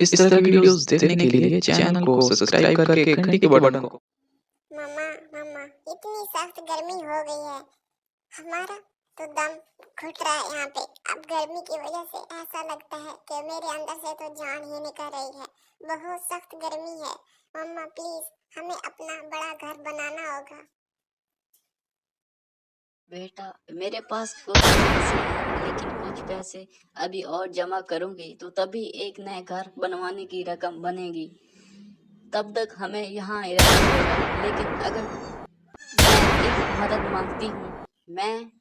इस तरह की वीडियोस देखने के लिए चैनल को सब्सक्राइब करके घंटी के बटन को मम्मा मम्मा इतनी सख्त गर्मी हो गई है। हमारा तो दम घुट रहा है यहाँ पे। अब गर्मी की वजह से ऐसा लगता है कि मेरे अंदर से तो जान ही निकल रही है। बहुत सख्त गर्मी है। मम्मा प्लीज हमें अपना बड़ा घर बनाना होगा। बेटा, मेरे पास कुछ पैसे हैं, लेकिन कुछ पैसे अभी और जमा करूंगी तो तभी एक नए घर बनवाने की रकम बनेगी। तब तक हमें यहाँ ही रहना होगा। लेकिन अगर मैं एक मदद मांगती हूँ, मैं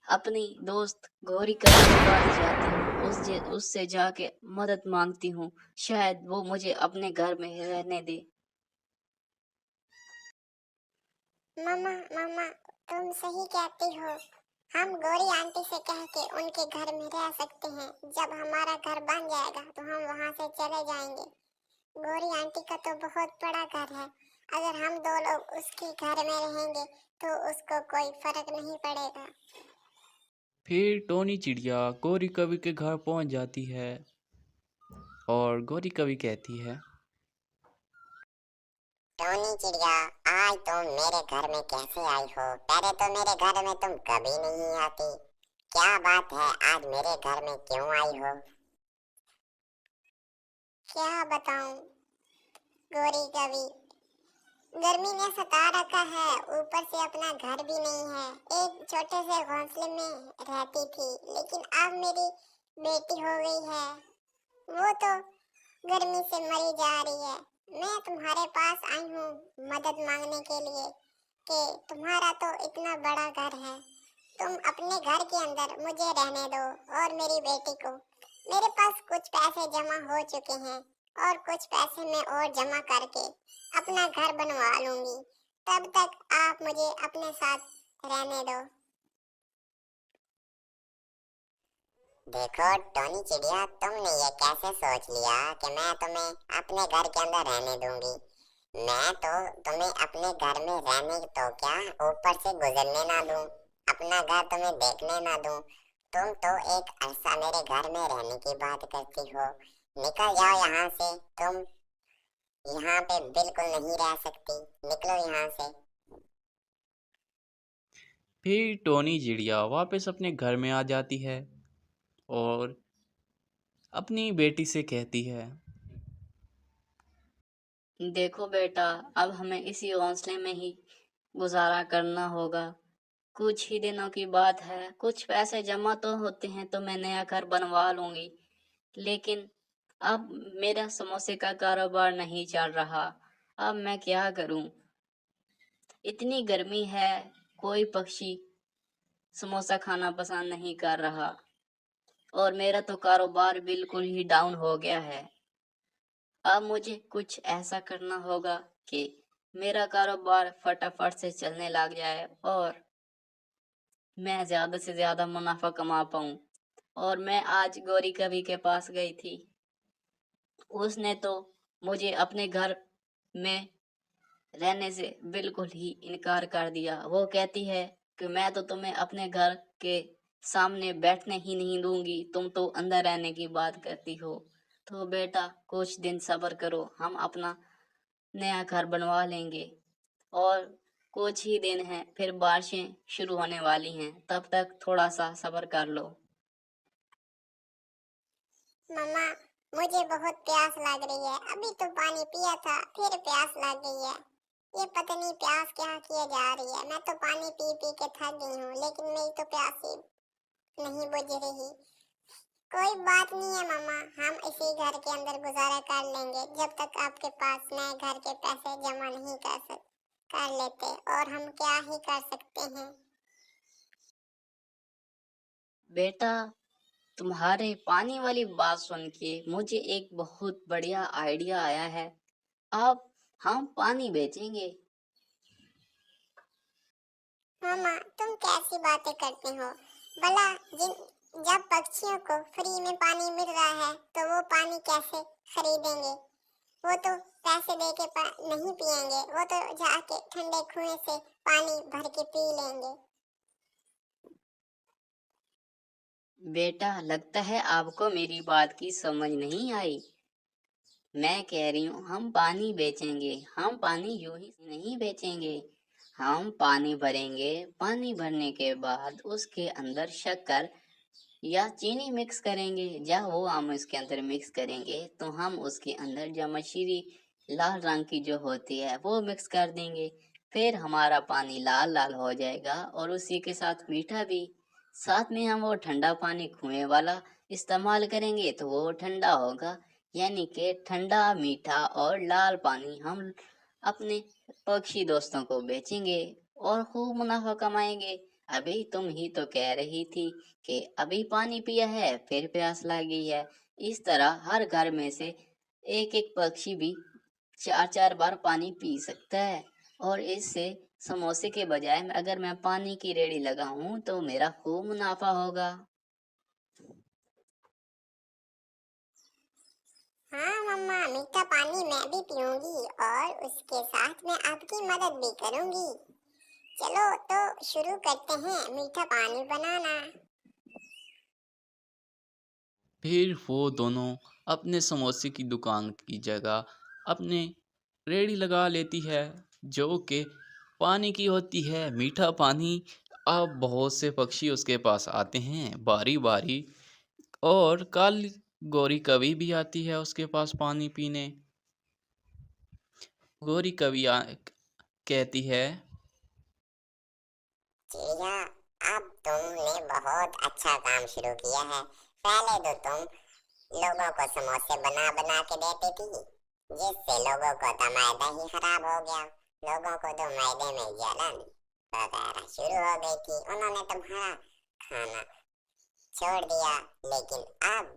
अपनी दोस्त गौरी का पास जाती हूँ, उससे जाके मदद मांगती हूँ। शायद वो मुझे अपने घर में रहने दे। मम्मा मम्मा तुम सही कहती हो। हम गौरी आंटी से कह के उनके घर में रह सकते हैं। जब हमारा घर बन जाएगा तो हम वहाँ से चले जाएंगे। गौरी आंटी का तो बहुत बड़ा घर है। अगर हम दो लोग उसके घर में रहेंगे तो उसको कोई फर्क नहीं पड़ेगा। फिर टोनी चिड़िया गौरी कवि के घर पहुंच जाती है और गौरी कवि कहती है, टोनी चिड़िया, आज तुम मेरे घर में कैसे आई हो? पहले तो मेरे घर में तुम कभी नहीं आती। क्या बात है, आज मेरे घर में क्यों आई हो? क्या बताऊं गौरी कवि, गर्मी ने सता रखा है। ऊपर से अपना घर भी नहीं है। एक छोटे से घोंसले में रहती थी, लेकिन अब मेरी बेटी हो गई है। वो तो गर्मी से मरी जा रही है। मैं तुम्हारे पास आई हूँ मदद मांगने के लिए कि तुम्हारा तो इतना बड़ा घर है। तुम अपने घर के अंदर मुझे रहने दो और मेरी बेटी को। मेरे पास कुछ पैसे जमा हो चुके हैं और कुछ पैसे मैं और जमा करके अपना घर बनवा लूंगी। तब तक आप मुझे अपने साथ रहने दो। देखो टोनी चिड़िया, तुमने ये कैसे सोच लिया कि मैं तुम्हें अपने घर के अंदर रहने दूंगी? मैं तो तुम्हें अपने घर में रहने तो क्या, ऊपर से गुजरने ना दूं, अपना घर तुम्हें देखने ना दूं। तुम तो एक अरसा मेरे घर में रहने की बात करती हो। निकल जाओ यहाँ से। तुम यहाँ पे बिल्कुल नहीं रह सकती। निकलो यहाँ से। फिर टोनी चिड़िया वापस अपने घर में आ जाती है और अपनी बेटी से कहती है, देखो बेटा, अब हमें इसी हौसले में ही गुजारा करना होगा। कुछ ही दिनों की बात है, कुछ पैसे जमा तो होते हैं तो मैं नया घर बनवा लूंगी। लेकिन अब मेरा समोसे का कारोबार नहीं चल रहा। अब मैं क्या करूं? इतनी गर्मी है, कोई पक्षी समोसा खाना पसंद नहीं कर रहा और मेरा तो कारोबार बिल्कुल ही डाउन हो गया है। अब मुझे कुछ ऐसा करना होगा कि मेरा कारोबार फटाफट से चलने लग जाए और मैं ज्यादा से ज्यादा मुनाफा कमा पाऊं। और मैं आज गौरी कवि के पास गई थी। उसने तो मुझे अपने घर में रहने से बिल्कुल ही इनकार कर दिया। वो कहती है कि मैं तो तुम्हें अपने घर के सामने बैठने ही नहीं दूंगी, तुम तो अंदर रहने की बात करती हो। तो बेटा, कुछ दिन सब्र करो, हम अपना नया घर बनवा लेंगे। और कुछ ही दिन हैं, फिर बारिशें शुरू होने वाली हैं, तब तक थोड़ा सा सब्र कर लो। मम्मा मुझे बहुत प्यास लग रही है। अभी तो पानी पिया था, फिर प्यास लग गई है। ये पता नहीं प्यास क्या किए जा रही है। मैं तो पानी पी पी के थक गई हूँ, लेकिन मेरी तो प्यास ही नहीं बुझ रही। कोई बात नहीं है मम्मा, हम इसी घर के अंदर गुजारा कर लेंगे जब तक आपके पास नए घर के पैसे जमा नहीं कर लेते। और हम क्या ही कर सकते हैं। बेटा, तुम्हारे पानी वाली बात सुन के मुझे एक बहुत बढ़िया आइडिया आया है। अब हम पानी बेचेंगे। मामा तुम कैसी बातें करते हो? भला जब पक्षियों को फ्री में पानी मिल रहा है तो वो पानी कैसे खरीदेंगे? वो तो पैसे दे के नहीं पिएंगे। वो तो जाके ठंडे कुएं से पानी भर के पी लेंगे। बेटा, लगता है आपको मेरी बात की समझ नहीं आई। मैं कह रही हूँ हम पानी बेचेंगे, हम पानी यूं ही नहीं बेचेंगे। हम पानी भरेंगे, पानी भरने के बाद उसके अंदर शक्कर या चीनी मिक्स करेंगे। जब वो हम इसके अंदर मिक्स करेंगे तो हम उसके अंदर जमाशीरी लाल रंग की जो होती है वो मिक्स कर देंगे। फिर हमारा पानी लाल लाल हो जाएगा और उसी के साथ मीठा भी। साथ में हम वो ठंडा पानी कुएं वाला इस्तेमाल करेंगे तो वो ठंडा होगा। यानी कि ठंडा मीठा और लाल पानी हम अपने पक्षी दोस्तों को बेचेंगे और खूब मुनाफा कमाएंगे। अभी तुम ही तो कह रही थी कि अभी पानी पिया है फिर प्यास लगी है। इस तरह हर घर में से एक एक पक्षी भी चार चार बार पानी पी सकता है। और इससे समोसे के बजाय अगर मैं पानी की रेड़ी लगाऊं तो मेरा खूब मुनाफा होगा। हाँ मम्मा, मीठा पानी मैं भी पीऊंगी और उसके साथ में आपकी मदद भी करूंगी। चलो तो शुरू करते हैं मीठा पानी बनाना। फिर वो दोनों अपने समोसे की दुकान की जगह अपने रेड़ी लगा लेती है, जो कि पानी की होती है, मीठा पानी। अब बहुत से पक्षी उसके पास आते हैं बारी बारी, और काली गोरी कभी भी आती है उसके पास पानी पीने। गोरी कभी कहती है, चिड़िया, अब तुमने बहुत अच्छा काम शुरू किया है। पहले तो तुम लोगों को समोसे बना बना के देती थी, जिससे लोगों का तो मैदा ही खराब हो गया। लोगों को तो मैदे में जलन वगैरह शुरू हो गई थी। उन्होंने तुम्हारा खाना छोड़ दिया। लेकिन अब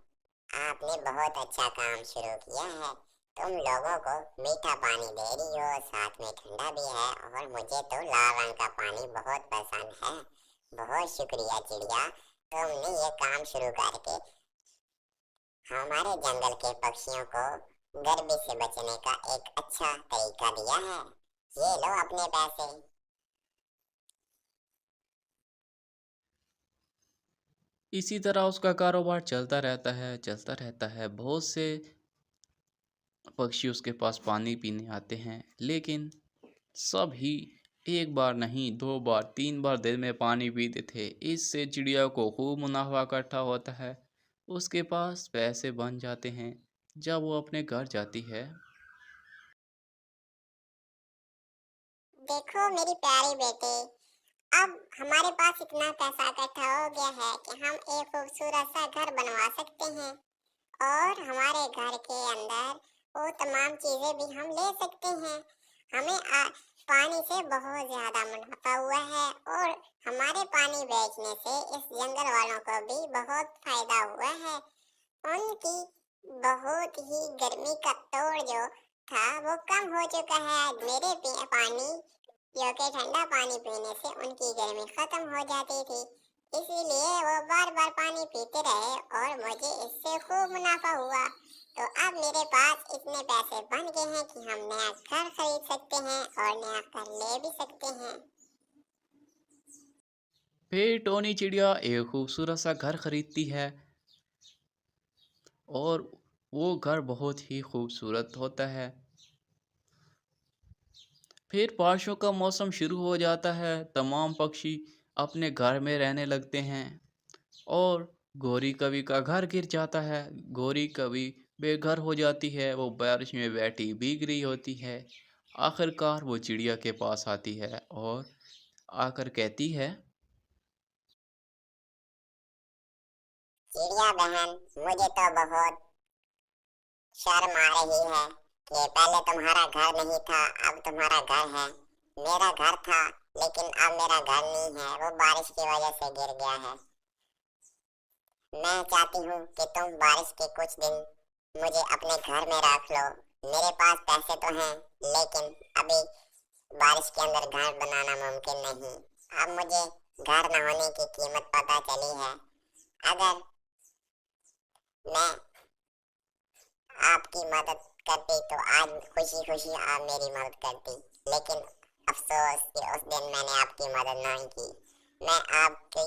आपने बहुत अच्छा काम शुरू किया है। तुम लोगों को मीठा पानी दे रही हो, साथ में ठंडा भी है, और मुझे तो लाल रंग का पानी बहुत पसंद है। बहुत शुक्रिया चिड़िया, तुमने ये काम शुरू करके हमारे जंगल के पक्षियों को गर्मी से बचने का एक अच्छा तरीका दिया है। ये लो अपने पैसे। इसी तरह उसका कारोबार चलता रहता है, चलता रहता है। बहुत से पक्षी उसके पास पानी पीने आते हैं, लेकिन सब ही एक बार नहीं, दो बार, तीन बार दिन में पानी पीते थे। इससे चिड़िया को खूब मुनाफा इकट्ठा होता है, उसके पास पैसे बन जाते हैं। जब वो अपने घर जाती है, देखो मेरी प्यारी बेटे, अब हमारे पास इतना पैसा इकट्ठा हो गया है कि हम एक खूबसूरत सा घर बनवा सकते हैं, और हमारे घर के अंदर वो तमाम चीजें भी हम ले सकते हैं। हमें पानी से बहुत ज्यादा मुनाफा हुआ है, और हमारे पानी बेचने से इस जंगल वालों को भी बहुत फायदा हुआ है। उनकी बहुत ही गर्मी का तोड़ जो था वो कम हो चुका है। मेरे पानी जो कि ठंडा पानी पीने से उनकी गर्मी खत्म हो जाती थी, इसीलिए वो बार बार पानी पीते रहे और मुझे इससे खूब मुनाफा हुआ। तो अब मेरे पास इतने पैसे बन गए हैं कि हम नया घर खरीद सकते हैं और नया घर ले भी सकते हैं। फिर टोनी चिड़िया एक खूबसूरत सा घर खरीदती है, और वो घर बहुत ही खूबसूरत होता है। फिर बारिशों का मौसम शुरू हो जाता है, तमाम पक्षी अपने घर में रहने लगते हैं, और गोरी कवि का घर गिर जाता है। गोरी कवि बेघर हो जाती है, वो बारिश में बैठी भीग रही होती है। आखिरकार वो चिड़िया के पास आती है और आकर कहती है, चिड़िया बहन, मुझे तो बहुत शर्म आ रही है कि पहले तुम्हारा घर नहीं था, अब तुम्हारा घर है। मेरा घर था, लेकिन अब मेरा घर नहीं है, वो बारिश की वजह से गिर गया है। मैं चाहती हूँ कि तुम बारिश के कुछ दिन मुझे अपने घर में रख लो। मेरे पास पैसे तो हैं, लेकिन अभी बारिश के अंदर घर बनाना मुमकिन नहीं। अब मुझे घर न होने की कीमत पता चली है। अगर मैं आपकी मदद करती तो आज खुशी खुशी आप मेरी मदद करती, लेकिन अफसोस कि उस दिन मैंने आपकी मदद नहीं की। मैं आपकी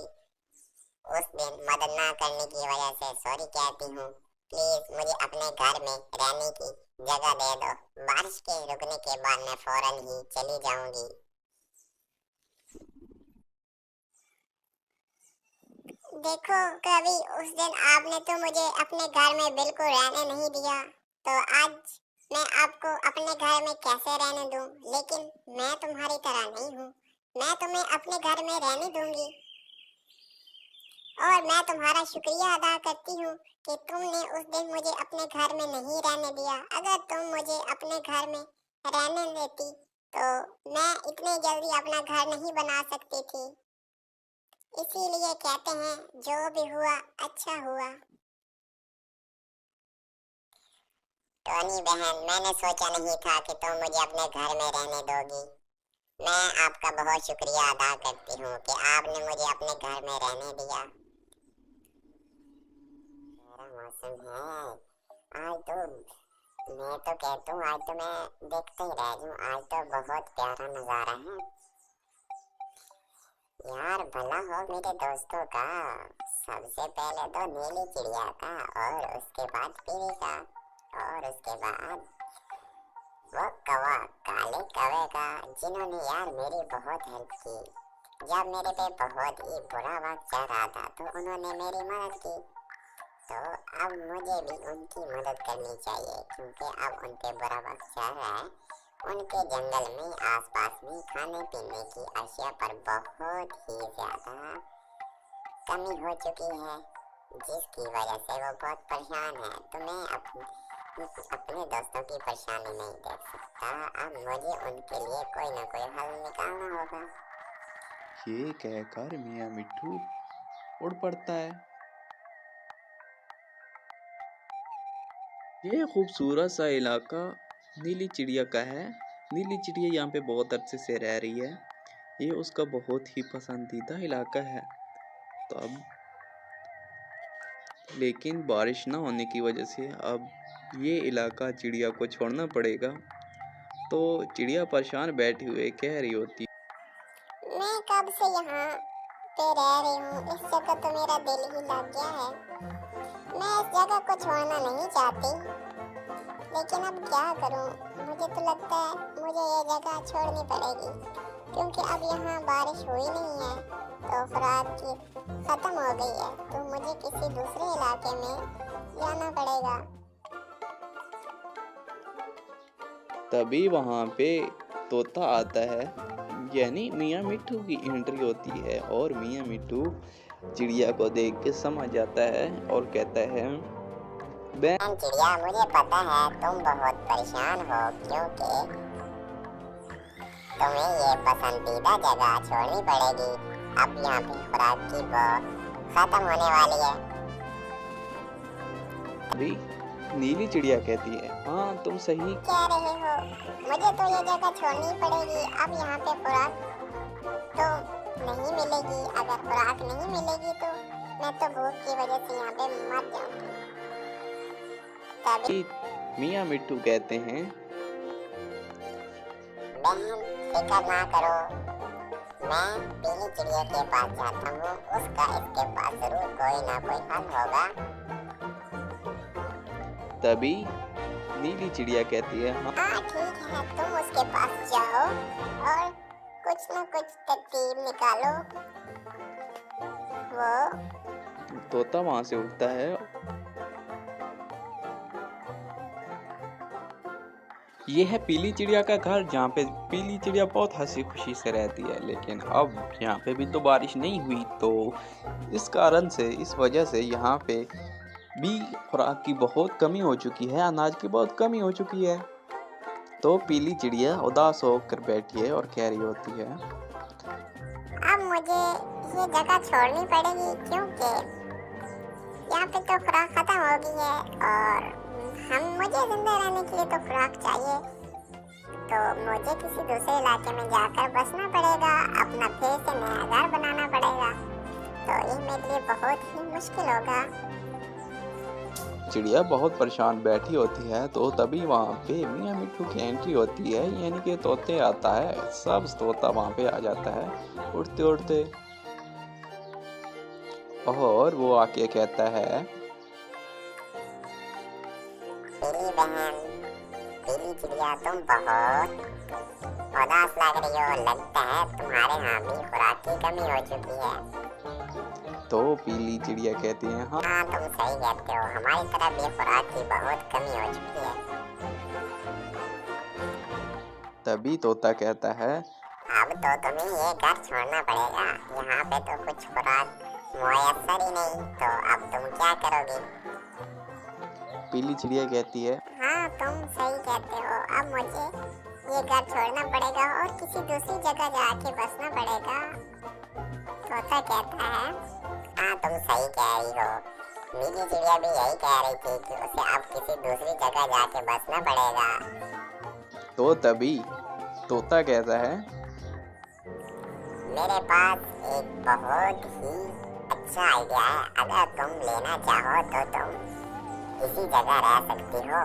उस दिन मदद ना करने की वजह से सॉरी कहती हूँ। प्लीज मुझे अपने घर में रहने की जगह दे दो। बारिश के रुकने के बाद मैं फौरन ही चली जाऊंगी। देखो कवि, उस दिन आपने तो मुझे अपने घर में बिल्कुल रहने नहीं दिया, तो आज मैं आपको अपने घर में कैसे रहने दूं? लेकिन मैं तुम्हारी तरह नहीं हूँ, मैं तुम्हें अपने घर में रहने दूंगी। और मैं तुम्हारा शुक्रिया अदा करती हूँ कि तुमने उस दिन मुझे अपने घर में नहीं रहने दिया। अगर तुम मुझे अपने घर में रहने देती तो मैं इतने जल्दी अपना घर नहीं बना सकती थी। इसीलिए कहते हैं जो भी हुआ अच्छा हुआ। टोनी बहन, मैंने सोचा नहीं था कि तुम मुझे अपने घर में रहने दोगी। मैं आपका बहुत शुक्रिया अदा करती हूँ कि आपने मुझे अपने घर में रहने दिया। मौसम है आज तो, मैं तो कहता हूँ आज तो मैं देखते ही रह जाऊँ। आज तो बहुत प्यारा नज़ारा है यार। भला हो मेरे दोस्तों का। सबसे पहले तो नीली चिड़िया का, और उसके बाद पीली का, और उसके बाद वो कौवा, काले कौवे का, जिन्होंने यार मेरी बहुत हेल्प की। जब मेरे पे बहुत ही बुरा वक्त चल रहा था तो उन्होंने मेरी मदद की। तो अब मुझे भी उनकी मदद करनी चाहिए, क्योंकि अब उन पे बुरा वक्त चल रहा है। उनके जंगल में आसपास में खाने पीने की अशिया पर बहुत ही ज़्यादा कमी हो चुकी है, जिसकी वजह से वो बहुत परेशान है। तो मैं अपने दोस्तों की परेशानी नहीं देख सकता। अब मुझे उनके लिए कोई ना कोई हल निकालना होगा। ये कहकर मियाँ मिट्ठू उड़ पड़ता है। ये खूबसूरत सा इलाका नीली चिड़िया का है। नीली चिड़िया यहाँ पे बहुत अरसे से रह रही है। ये उसका बहुत ही पसंदीदा इलाका है। तो अब लेकिन बारिश ना होने की वजह से अब ये इलाका चिड़िया को छोड़ना पड़ेगा। तो चिड़िया परेशान बैठी हुई कह रही होती, मैं कब से यहाँ पे रह रही हूँ, इस जगह तो मेरा दिल ही लग गया है। मैं इस जगह को छोड़ना नहीं चाहती, लेकिन अब क्या करूँ? मुझे तो लगता है मुझे ये जगह छोड़नी पड़ेगी, क्योंकि अब यहाँ बारिश हुई नहीं है, तो खुराक की ख़त्म हो गई है। तो मुझे किसी दूसरे इलाके में जाना पड़ेगा। तभी वहाँ पे तोता आता है, यानी मियाँ मिट्ठू की एंट्री होती है। और मियाँ मिट्ठू चिड़िया को देख के समझ जाता है और कहता है, बहन चिड़िया, मुझे पता है तुम बहुत परेशान हो, क्योंकि तुम्हें ये पसंदीदा जगह छोड़नी पड़ेगी। अब यहाँ पे खुराक की वो खत्म होने वाली है। अभी नीली चिड़िया कहती है, हाँ तुम सही कह रहे हो, मुझे तो ये जगह छोड़नी पड़ेगी। अब यहाँ पे खुराक तो नहीं मिलेगी। अगर खुराक नहीं मिलेगी तो मैं तो भूख की वजह से यहाँ पे मर जाऊंगी। तभी मियाँ मिट्ठू कहते हैं, बहन फिक्र ना करो, मैं पीली चिड़िया के पास जाता हूँ। उसका इसके पास जरूर कोई ना कोई हल होगा। तभी नीली चिड़िया कहती है, हाँ ठीक है, तुम उसके पास जाओ और कुछ ना कुछ तरकीब निकालो। वो तोता वहां से उठता है। यह है पीली चिड़िया का घर, जहाँ पे पीली चिड़िया बहुत हंसी खुशी से रहती है। लेकिन अब यहाँ पे भी तो बारिश नहीं हुई, तो इस कारण से, इस वजह से यहाँ पे भी खुराक की बहुत कमी हो चुकी है, अनाज की बहुत कमी हो चुकी है। तो पीली चिड़िया उदास होकर बैठी है और कह रही होती है, अब मुझे ये जगह छोड़नी पड़ेगी, क्योंकि यहाँ पे तो खुराक खत्म हो गई है और मुझे जिंदा रहने के लिए तो खुराक चाहिए। तो मुझे किसी दूसरे इलाके में जाकर बसना पड़ेगा, अपना फिर से नया घर बनाना पड़ेगा। तो ये मेरे लिए बहुत ही मुश्किल होगा। चिड़िया बहुत परेशान बैठी होती है। तो तभी वहाँ पे मियाँ मिट्ठू की एंट्री होती है, यानी कि तोते आता है। सब तोता वहाँ पे आ जाता है उड़ते उड़ते, और वो आके कहता है, पीली बहन, पीली चिड़िया तुम बहुत उदास लग रही हो। लगता है तुम्हारे यहाँ भी खुराक की कमी हो चुकी है। तो पीली चिड़िया कहती है, हाँ हाँ तुम सही कहते हो, हमारी तरफ भी खुराक की बहुत कमी हो चुकी है। तभी तोता कहता है, अब तो तुम्हें ये घर छोड़ना पड़ेगा, यहाँ पे तो कुछ खुराक मुयस्सर ही नहीं, तो अब तुम क्या करोगे? पीली चिड़िया कहती है, हाँ तुम सही कहते हो, अब मुझे ये घर छोड़ना पड़ेगा और किसी दूसरी जगह जाके बसना पड़ेगा। तोता कहता है, हाँ तुम सही कह रही हो, नीली चिड़िया भी यही कह रही थी कि उसे अब किसी दूसरी जगह जाके बसना पड़ेगा। तो तभी तोता कहता है, मेरे पास एक बहुत ही अच्छा आइडिया है, अगर तुम लेना चाहो तो तुम किसी जगह रह सकती हो।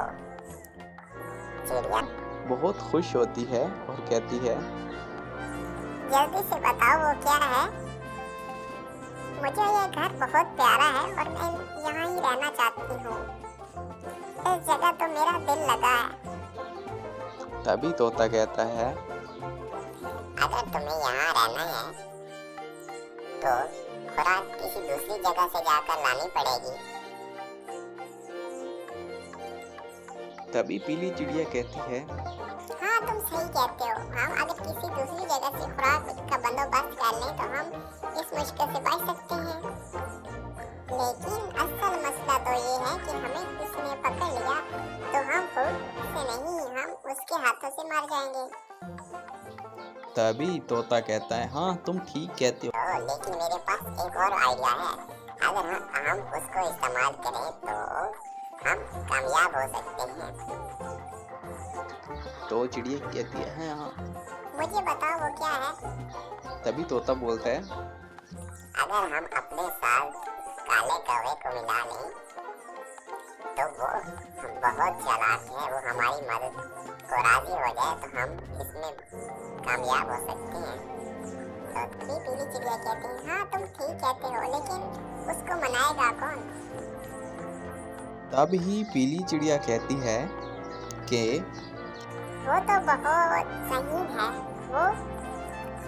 चिड़िया बहुत खुश होती है और कहती है, जल्दी से बताओ वो क्या है? मुझे ये घर बहुत प्यारा है और मैं यहाँ ही रहना चाहती हूँ। इस जगह तो मेरा दिल लगा है। तभी तोता कहता है, अगर तुम्हें यहाँ रहना है तो खुराक किसी दूसरी जगह से जाकर लानी पड़ेगी। तभी पीली चिड़िया कहती है, हाँ तुम सही कहते हो, हम अगर किसी दूसरी जगह से खुराक का बंदोबस्त कर लें तो हम इस मुश्किल से बच सकते हैं। लेकिन असल मसला तो ये है कि हमें किसी ने पकड़ लिया तो हम खुद से नहीं, हम उसके हाथों से मर जाएंगे। तभी तोता कहता है, हाँ तुम ठीक कहते हो। लेकिन मेरे पास एक और आइडिया है, अगर हम उसको इस्तेमाल करें तो हम कामयाब हो सकते हैं। तो चिड़िया कहती है, हाँ। मुझे बताओ वो क्या है? तभी तोता बोलता है, अगर हम अपने साथ काले कौवे को मिला लें तो वो बहुत चालाक है, वो हमारी मदद को राजी हो जाए तो हम इसमें कामयाब हो सकते हैं। तो तभी पीली चिड़िया कहती है, हाँ तुम ठीक कहते हो, लेकिन उसको मनाएगा कौन? तब ही पीली चिड़िया कहती है कि वो तो बहुत सही है, वो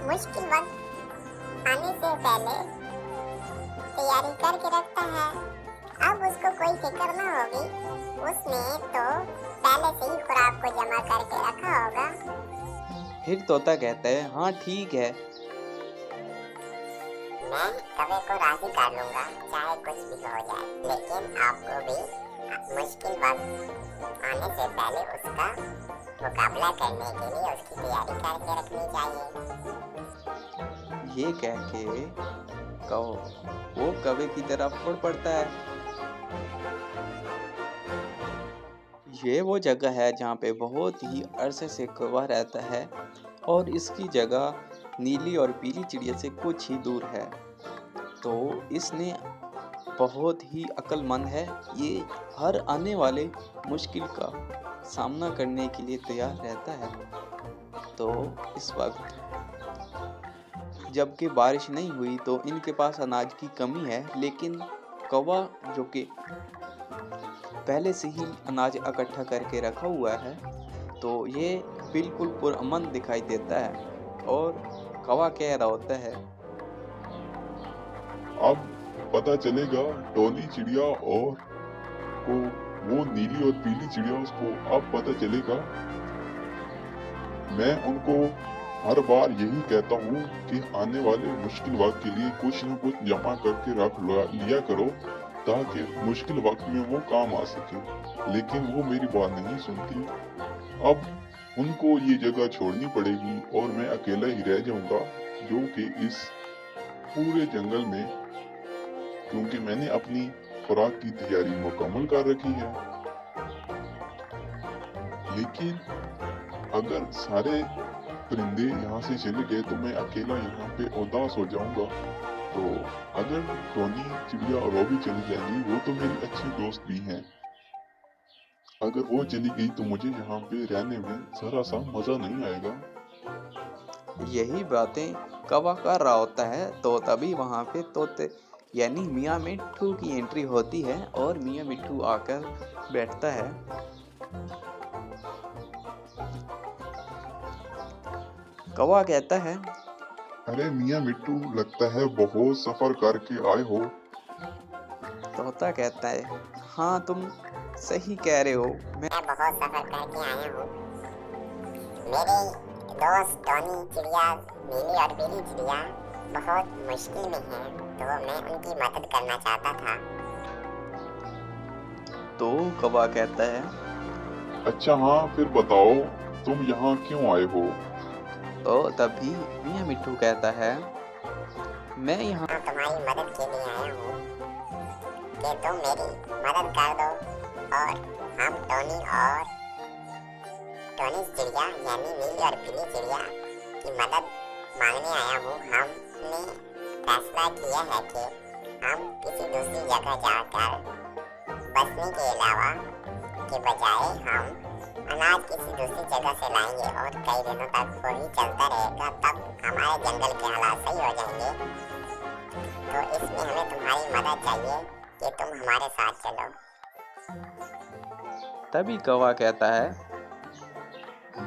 मुश्किल वक्त आने से पहले तैयारी करके रखता है। अब उसको कोई फिक्र ना होगी, उसने तो पहले से ही खुराक को जमा करके रखा होगा। फिर तोता कहता है, हाँ ठीक है। मैं कौवे को राजी कर लूंगा, चाहे कुछ भी हो जाए, लेकिन आपको भी मुश्किल वक्त आने से पहले उसका मुकाबला करने के लिए उसकी तैयारी करके रखनी चाहिए। ये कह के वो कौवे की तरफ उड़ पड़ता है। ये वो जगह है जहाँ पे बहुत ही अरसे से कौवा रहता है और इसकी जगह नीली और पीली चिड़िया से कुछ ही दूर है। तो इसने बहुत ही अक्लमंद है, ये हर आने वाले मुश्किल का सामना करने के लिए तैयार रहता है। तो इस वक्त जबकि बारिश नहीं हुई तो इनके पास अनाज की कमी है, लेकिन कौवा जो कि पहले से ही अनाज इकट्ठा करके रखा हुआ है, तो ये बिल्कुल पुरअमन दिखाई देता है। और कौवा कह रहा होता है, अब पता चलेगा टोनी चिड़िया और को वो नीली और पीली चिड़िया उसको अब पता चलेगा। मैं उनको हर बार यही कहता हूँ कि आने वाले मुश्किल वक्त के लिए कुछ न कुछ जमा करके रख लिया करो ताकि मुश्किल वक्त में वो काम आ सके, लेकिन वो मेरी बात नहीं सुनती। अब उनको ये जगह छोड़नी पड़ेगी और मैं अकेला ही रह जाऊंगा, जो कि इस पूरे जंगल में, क्योंकि मैंने अपनी खुराक की तैयारी मुकम्मल कर रखी है। लेकिन अगर सारे परिंदे यहाँ से चले गए तो मैं अकेला यहाँ पे उदास हो जाऊंगा। तो अगर टोनी चिड़िया और रॉबी चली जाएंगी, वो तो मेरी अच्छी दोस्त भी हैं, अगर वो चली गई तो मुझे यहाँ पे रहने में जरा सा मजा नहीं आएगा। यही बातें कौवा कर रहा होता है। तो तभी वहाँ पे तोते यानी मियाँ मिट्ठू की एंट्री होती है और मियाँ मिट्ठू आकर बैठता है कौवा कहता है, अरे मियाँ मिट्टू, लगता है बहुत सफर करके आए हो। तोता कहता है, हाँ तुम सही कह रहे हो, मैं मैं बहुत सफर करके आया हूँ। मेरे दोस्त टॉनी चिड़िया, नीली और पीली चिड़िया बहुत मुश्किल में हैं, तो मैं उनकी मदद करना चाहता था। तो कौवा कहता है, अच्छा हाँ, फिर बताओ तुम यहाँ क्यों आए हो? तो तभी मियाँ मिट्टू कहता है, मैं यहाँ मैं तुम्हारी मदद के लिए आया हूँ कि तुम मेरी मदद कर दो, और हम टॉनी चिड़िया यानी नीली और पीली चिड़िया की मदद मांगने आया हूँ। हमने फैसला किया है कि हम किसी दूसरी जगह जाकर बसने के अलावा के बजाय हम अनाज किसी दूसरी जगह से लाएंगे और कई दिनों तक वही चलता रहेगा, तब हमारे जंगल के हालात सही हो जाएंगे। तो इसमें हमें तुम्हारी मदद चाहिए कि तुम हमारे साथ चलो। तभी कौवा कहता है,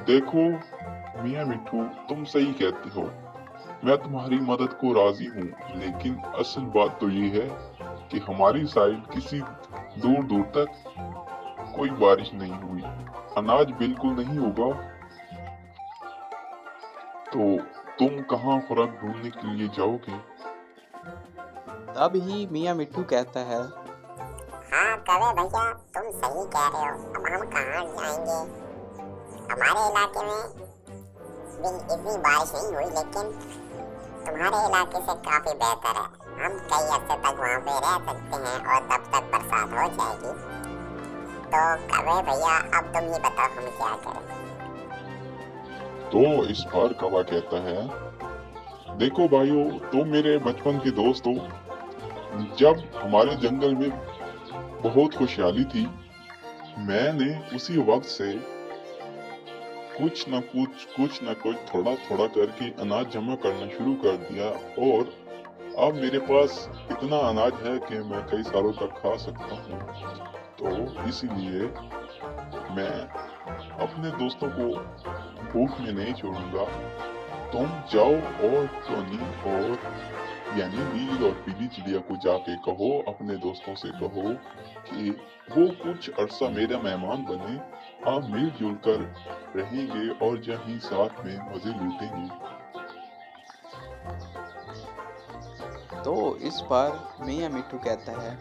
देखो मियाँ मिट्टू, तुम सही कहते हो, मैं तुम्हारी मदद को राजी हूँ, लेकिन असल बात तो ये है कि हमारी साइड किसी दूर दूर तक कोई बारिश नहीं हुई, अनाज बिल्कुल नहीं होगा। तो तुम कहाँ खुराक ढूंढने के लिए जाओगे? तभी मियाँ मिट्टू कहता है, हाँ कवे भैया, तुम सही कह रहे हो, अब हम कहाँ जाएंगे? हमारे इलाके में भी इतनी बारिश नहीं हुई, लेकिन तुम्हारे इलाके से काफी बेहतर है। हम कई हफ्ते तक वहाँ पे रह सकते हैं और तब तक बरसात हो जाएगी। तो कवे भैया, अब तुम ही बताओ हम क्या करें? तो इस बार कौवा कहता है, देखो भाइयों, तुम मेरे बचपन के दोस्त हो। जब हमारे जंगल में बहुत खुशहाली थी, मैंने उसी वक्त से कुछ न कुछ थोड़ा थोड़ा करके अनाज जमा करना शुरू कर दिया, और अब मेरे पास इतना अनाज है कि मैं कई सालों तक खा सकता हूँ। तो इसीलिए मैं अपने दोस्तों को भूख में नहीं छोड़ूंगा। तुम जाओ और टॉनी और यानी नीली और पीली चिड़िया को जाके कहो, अपने दोस्तों से कहो कि वो कुछ अरसा मेरा मेहमान बने, आप मिलजुल कर रहेंगे और यहीं साथ में मजे लूटेंगे। तो इस बार मियाँ मिट्टू कहता है,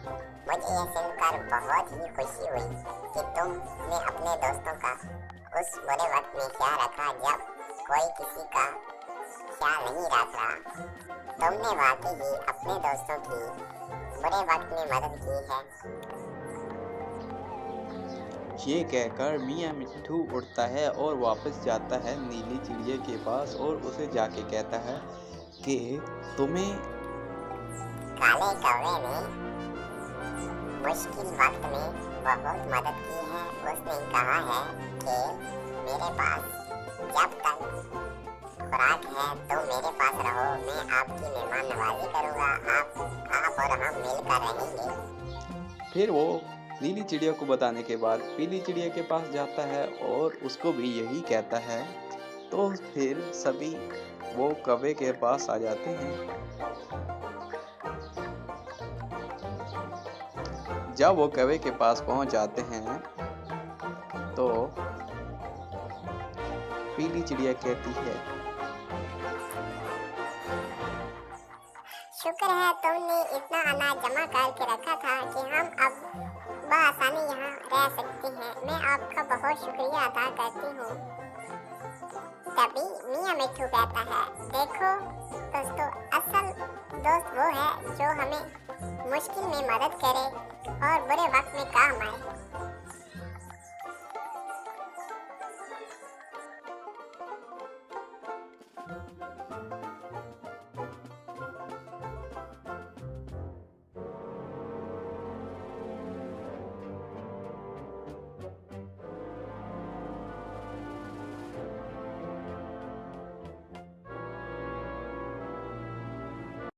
मुझे यह सुनकर बहुत ही खुशी हुई कि तुमने अपने दोस्तों का उस बुरे वक्त में ख्याल रखा जब कोई किसी का ख्याल नहीं रख रहा। तुमने वाकई ही अपने दोस्तों की बुरे वक्त में मदद की है। ये कहकर मियाँ मिट्टू उड़ता है और वापस जाता है नीली चिड़िया के पास और उसे जाके कहता है कि तुम्हें काले कौवे ने मुश्किल वक्त में बहुत मदद की है। उसने कहा है कि मेरे पास जब तक खुराक है तो मेरे पास रहो, मैं आपकी मेहमान नवाजी करूँगा, आप और हम मिलकर रहेंगे। फिर वो नीली चिड़िया को बताने के बाद पीली चिड़िया के पास जाता है और उसको भी यही कहता है। तो फिर सभी वो कौवे के पास आ जाते हैं। जब वो कौवे के पास पहुंच जाते हैं तो पीली चिड़िया कहती है, शुक्र है तुमने इतना अनाज जमा करके रखा था कि हम अब बआसानी यहाँ रह सकते हैं। मैं आपका बहुत शुक्रिया अदा करती हूँ। तभी मियाँ मिट्टू कहता है, देखो दोस्तों, असल दोस्त वो है जो हमें मुश्किल में मदद करे और बुरे वक्त में काम आए।